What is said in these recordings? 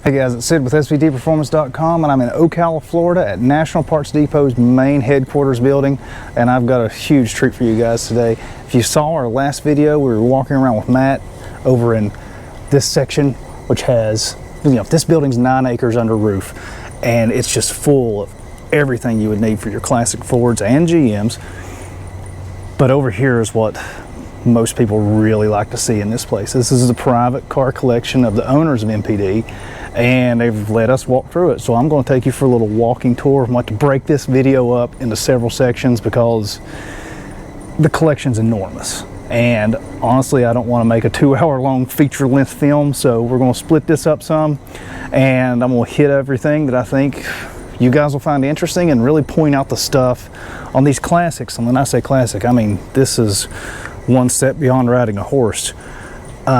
Hey guys, it's Sid with SVTPerformance.com, and I'm in Ocala, Florida at National Parts Depot's main headquarters building, and I've got a huge treat for you guys today. If you saw our last video, we were walking around with Matt over in this section, which has, this building's 9 acres under roof, and it's just full of everything you would need for your classic Fords and GMs. But over here is what most people really like to see in this place. This is the private car collection of the owners of NPD, and they've let us walk through it. So I'm going to take you for a little walking tour. I'm going to break this video up into several sections because the collection's enormous. And honestly, I don't want to make a 2-hour long feature-length film, so we're going to split this up some, and I'm going to hit everything that I think you guys will find interesting and really point out the stuff on these classics. And when I say classic, I mean this is one step beyond riding a horse.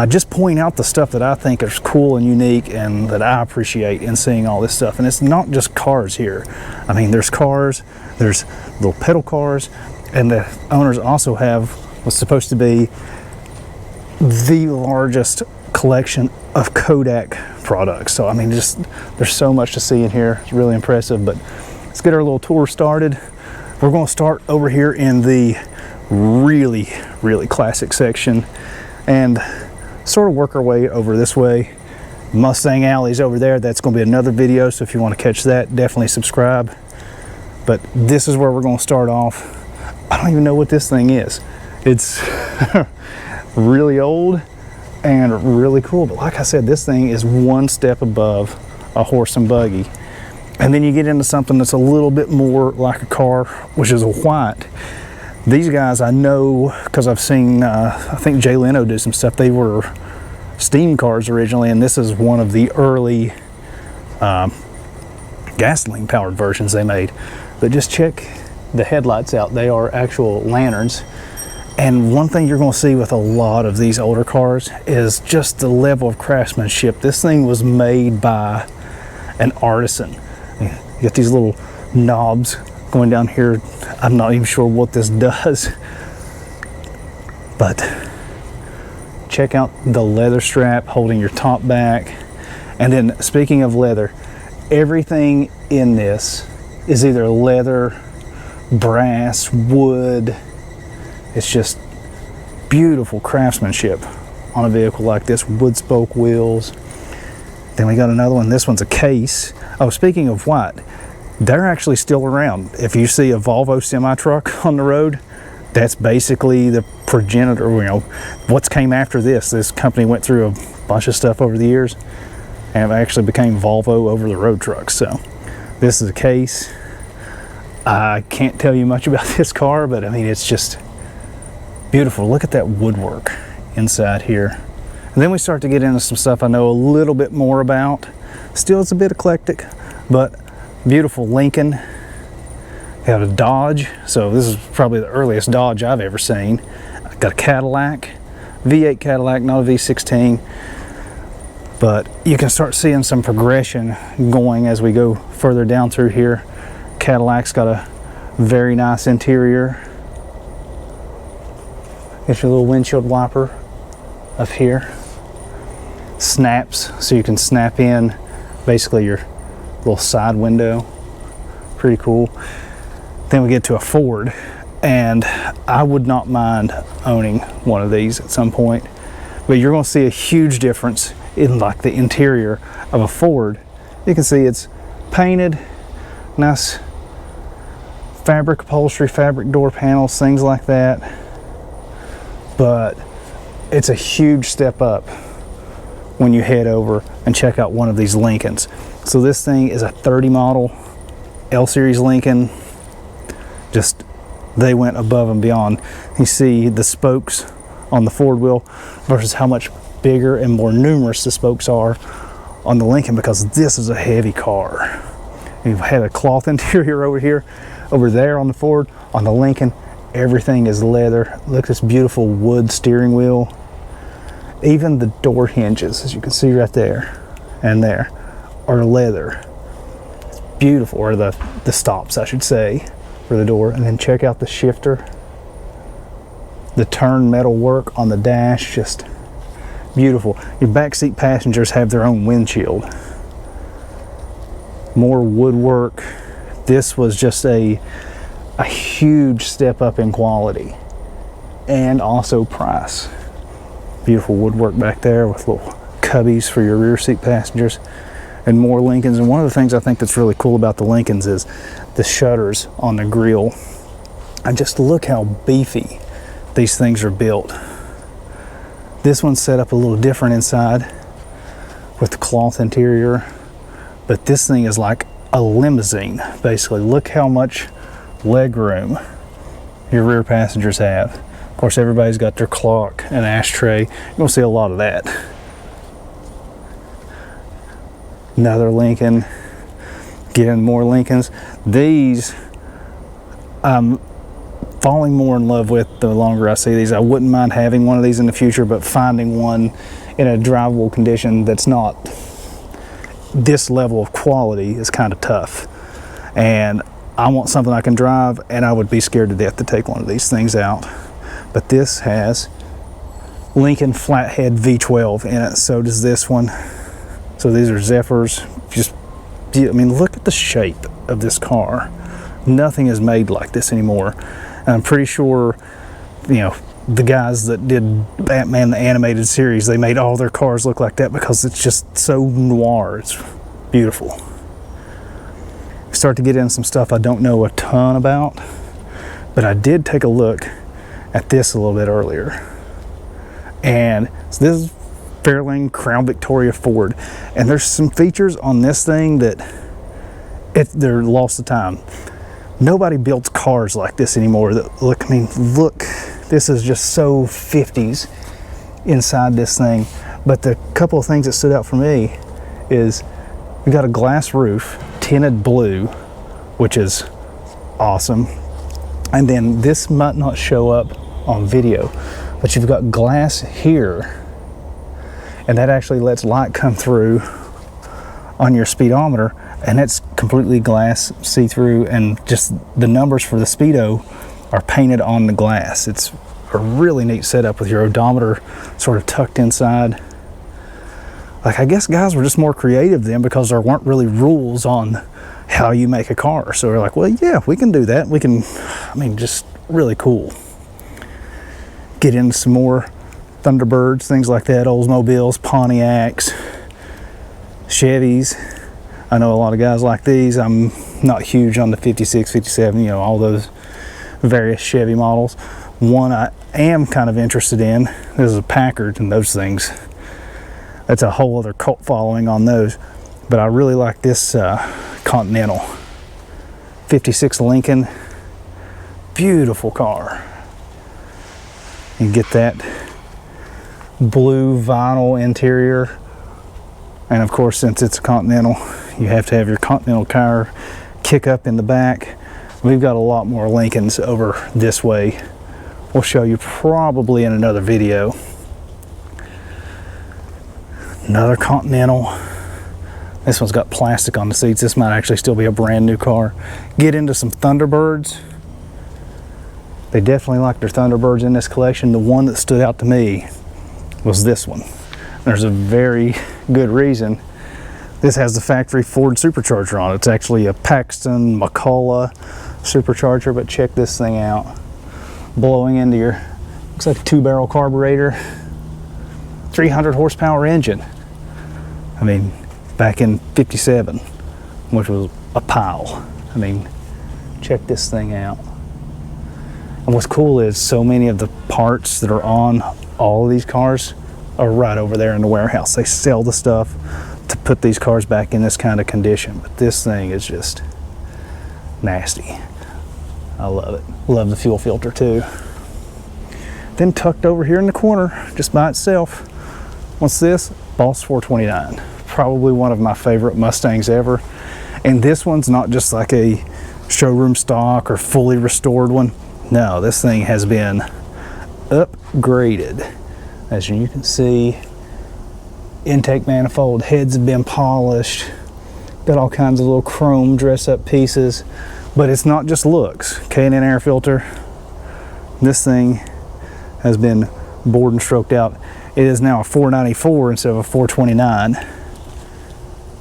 Just point out the stuff that I think is cool and unique and that I appreciate in seeing all this stuff. And it's not just cars here. I mean, there's cars, there's little pedal cars, and the owners also have what's supposed to be the largest collection of Kodak products. So I mean, just there's so much to see in here. It's really impressive. But let's get our little tour started. We're going to start over here in the really classic section and sort of work our way over this way. Mustang Alley's over there. That's going to be another video, so if you want to catch that, definitely subscribe. But this is where we're going to start off. I don't even know what this thing is. It's really old and really cool, but like I said, this thing is one step above a horse and buggy. And then you get into something that's a little bit more like a car, which is a white. These guys I know because I've seen, I think Jay Leno do some stuff. They were steam cars originally, and this is one of the early gasoline powered versions they made. But just check the headlights out. They are actual lanterns. And one thing you're going to see with a lot of these older cars is just the level of craftsmanship. This thing was made by an artisan. You get these little knobs going down here. I'm not even sure what this does, but check out the leather strap holding your top back. And then speaking of leather, everything in this is either leather, brass, wood. It's just beautiful craftsmanship on a vehicle like this. Wood spoke wheels. Then we got another one. This one's a case. Oh, speaking of white, they're actually still around. If you see a Volvo semi-truck on the road, that's basically the progenitor, what's came after this. This company went through a bunch of stuff over the years and it actually became Volvo over the road trucks. So this is a case. I can't tell you much about this car, but I mean, it's just beautiful. Look at that woodwork inside here. And then we start to get into some stuff I know a little bit more about. Still, it's a bit eclectic, but beautiful Lincoln. We have a Dodge, so this is probably the earliest Dodge I've ever seen. Got a Cadillac, V8 Cadillac, not a V16. But you can start seeing some progression going as we go further down through here. Cadillac's got a very nice interior. Get your little windshield wiper up here. Snaps, so you can snap in basically your little side window. Pretty cool. Then we get to a Ford, and I would not mind owning one of these at some point, but you're going to see a huge difference in like the interior of a Ford. You can see it's painted, nice fabric upholstery, fabric door panels, things like that. But it's a huge step up when you head over and check out one of these Lincolns. So this thing is a 30 model L-Series Lincoln. Just, they went above and beyond. You see the spokes on the Ford wheel versus how much bigger and more numerous the spokes are on the Lincoln, because this is a heavy car. You've had a cloth interior over here. Over there on the Ford, on the Lincoln, everything is leather. Look at this beautiful wood steering wheel. Even the door hinges, as you can see right there and there, are leather. It's beautiful, or the stops, I should say, for the door. And then check out the shifter. The turn metal work on the dash, just beautiful. Your backseat passengers have their own windshield. more woodwork. This was just a huge step up in quality and also price. Beautiful woodwork back there with little cubbies for your rear seat passengers and more Lincolns. And one of the things I think that's really cool about the Lincolns is the shutters on the grille. And just look how beefy these things are built. This one's set up a little different inside with the cloth interior, but this thing is like a limousine basically. Look how much leg room your rear passengers have. Of course, everybody's got their clock and ashtray. You're gonna see a lot of that. Another Lincoln. Getting more Lincolns. These I'm falling more in love with the longer I see these. I wouldn't mind having one of these in the future, but finding one in a drivable condition that's not this level of quality is kind of tough. And I want something I can drive, and I would be scared to death to take one of these things out. But this has Lincoln flathead V12 in it. So does this one. So these are Zephyrs. Just, I mean, look at the shape of this car. Nothing is made like this anymore. And I'm pretty sure, you know, the guys that did Batman the animated series, they made all their cars look like that because it's just so noir. It's beautiful. Start to get into some stuff I don't know a ton about, but I did take a look at this a little bit earlier. And so this is Fairlane Crown Victoria Ford, and there's some features on this thing that they're lost to time. Nobody builds cars like this anymore that look, I mean, look, this is just so 50s inside this thing. But the couple of things that stood out for me is we got a glass roof, tinted blue, which is awesome. And then this might not show up on video, but you've got glass here, and that actually lets light come through on your speedometer, and it's completely glass see-through, and just the numbers for the speedo are painted on the glass. It's a really neat setup with your odometer sort of tucked inside. Like, I guess guys were just more creative then because there weren't really rules on how you make a car. So we're like, well, yeah, we can do that. We can, I mean, just really cool. Get into some more Thunderbirds, things like that, Oldsmobiles, Pontiacs, Chevys. I know a lot of guys like these. I'm not huge on the 56, 57, you know, all those various Chevy models. One I am kind of interested in, this is a Packard, and those things, that's a whole other cult following on those. But I really like this Continental 56 Lincoln. Beautiful car. You get that blue vinyl interior, and of course, since it's a Continental, you have to have your Continental car kick up in the back. We've got a lot more Lincolns over this way. We'll show you probably in another video. Another Continental. This one's got plastic on the seats. This might actually still be a brand new car. Get into some Thunderbirds. They definitely like their Thunderbirds in this collection. The one that stood out to me was this one. There's a very good reason. This has the factory Ford supercharger on it. It's actually a Paxton McCullough supercharger, but check this thing out. Blowing into your, looks like a 2-barrel carburetor, 300 horsepower engine. I mean, back in 57, which was a pile. I mean, check this thing out. And what's cool is so many of the parts that are on all of these cars are right over there in the warehouse. They sell the stuff to put these cars back in this kind of condition. But this thing is just nasty. I love it. Love the fuel filter too. Then tucked over here in the corner, just by itself, what's this? Boss 429. Probably one of my favorite Mustangs ever. And this one's not just like a showroom stock or fully restored one. No, this thing has been upgraded. As you can see, intake manifold heads have been polished. Got all kinds of little chrome dress-up pieces. But it's not just looks. K&N air filter. This thing has been bored and stroked out. It is now a 494 instead of a 429.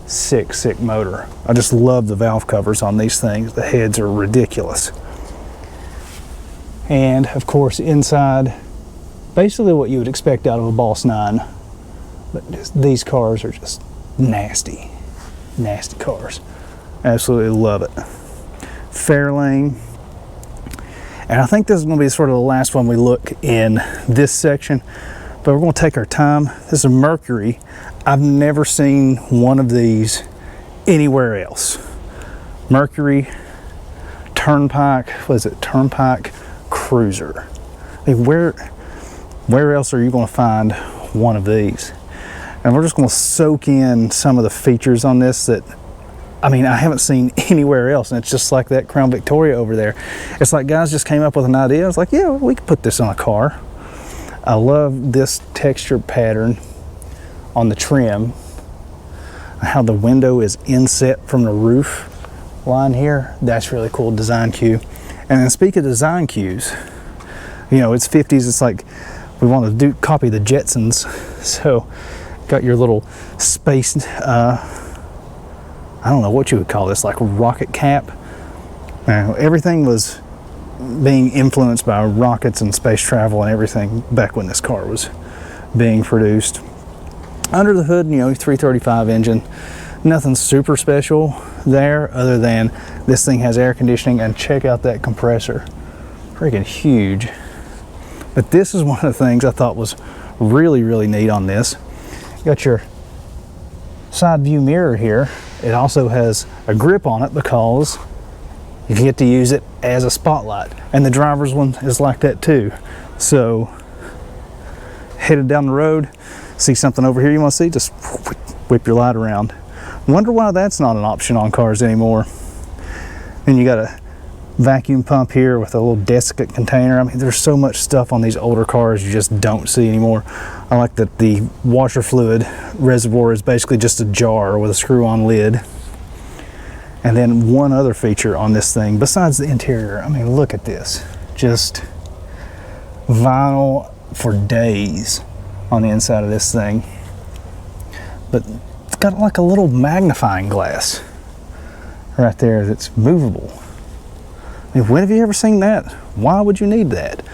sick motor. I just love the valve covers on these things. The heads are ridiculous. And of course inside, basically what you would expect out of a Boss 9. But these cars are just nasty cars. Absolutely love it. Fairlane. And I think this is going to be sort of the last one we look in this section, but we're going to take our time. This is a Mercury. I've never seen one of these anywhere else. Mercury Turnpike, what is it? Turnpike Cruiser. I mean, where else are you going to find one of these? And we're just going to soak in some of the features on this that, I mean, I haven't seen anywhere else. And it's just like that Crown Victoria over there. It's like guys just came up with an idea. I was like, yeah, we could put this on a car. I love this texture pattern on the trim. How the window is inset from the roof line here. That's really cool design cue. And then speaking of design cues, you know, it's 50s. It's like we want to copy the Jetsons. So got your little space, I don't know what you would call this, like rocket cap. Now, everything was being influenced by rockets and space travel and everything back when this car was being produced. Under the hood, you know, 335 engine. Nothing super special there other than this thing has air conditioning, and check out that compressor. Freaking huge. But this is one of the things I thought was really neat on this. You got your side view mirror here. It also has a grip on it because you get to use it as a spotlight, and the driver's one is like that too. So headed down the road, see something over here you want to see, just whip your light around. Wonder why that's not an option on cars anymore. And you got a vacuum pump here with a little desiccant container. I mean, there's so much stuff on these older cars you just don't see anymore. I like that the washer fluid reservoir is basically just a jar with a screw-on lid. And then one other feature on this thing, besides the interior, I mean, look at this. Just vinyl for days on the inside of this thing. But it's got like a little magnifying glass right there that's movable. I mean, when have you ever seen that? Why would you need that?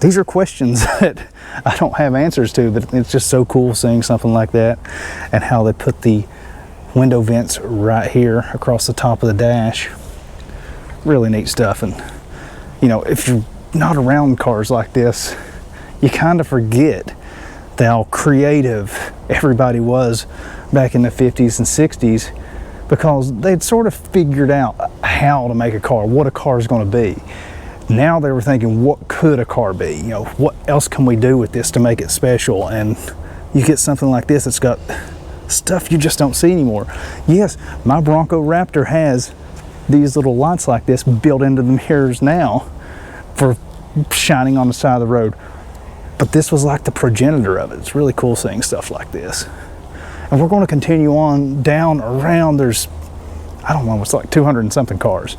These are questions that I don't have answers to, but it's just so cool seeing something like that, and how they put the window vents right here across the top of the dash. Really neat stuff. And you know, if you're not around cars like this, you kind of forget how creative everybody was back in the 50s and 60s, because they'd sort of figured out how to make a car, what a car is going to be. Now they were thinking, what could a car be? You know, what else can we do with this to make it special? And you get something like this that's got stuff you just don't see anymore. Yes, my Bronco Raptor has these little lights like this built into the mirrors now for shining on the side of the road. But this was like the progenitor of it. It's really cool seeing stuff like this. And we're going to continue on down around, there's, I don't know, it's like 200 and something cars.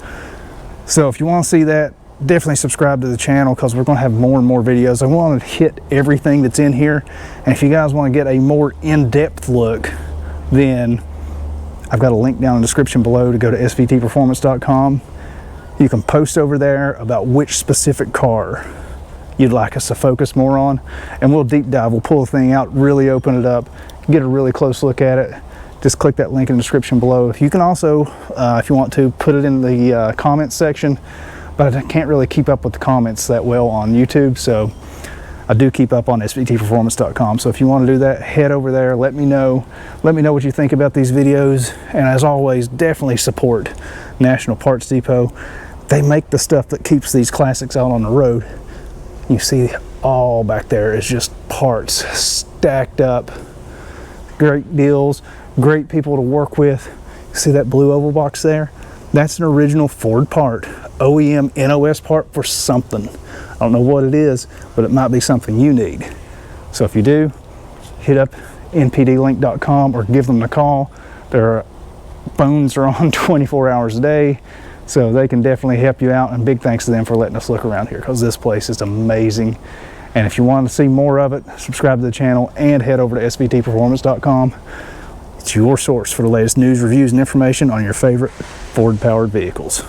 So if you want to see that, definitely subscribe to the channel, because we're going to have more and more videos. I want to hit everything that's in here. And if you guys want to get a more in-depth look, then I've got a link down in the description below to go to SVTPerformance.com. You can post over there about which specific car you'd like us to focus more on, and we'll deep dive. We'll pull the thing out, really open it up, get a really close look at it. Just click that link in the description below. You can also, if you want to, put it in the comments section, but I can't really keep up with the comments that well on YouTube, so I do keep up on SVTPerformance.com. So if you want to do that, head over there, let me know what you think about these videos. And as always, definitely support National Parts Depot. They make the stuff that keeps these classics out on the road. You see all back there is just parts stacked up. Great deals, great people to work with. See that blue oval box there? That's an original Ford part, OEM NOS part for something. I don't know what it is, but it might be something you need. So if you do, hit up npdlink.com or give them a call. Their phones are on 24 hours a day, so they can definitely help you out. And big thanks to them for letting us look around here, because this place is amazing. And if you want to see more of it, subscribe to the channel and head over to svtperformance.com. It's your source for the latest news, reviews, and information on your favorite Ford-powered vehicles.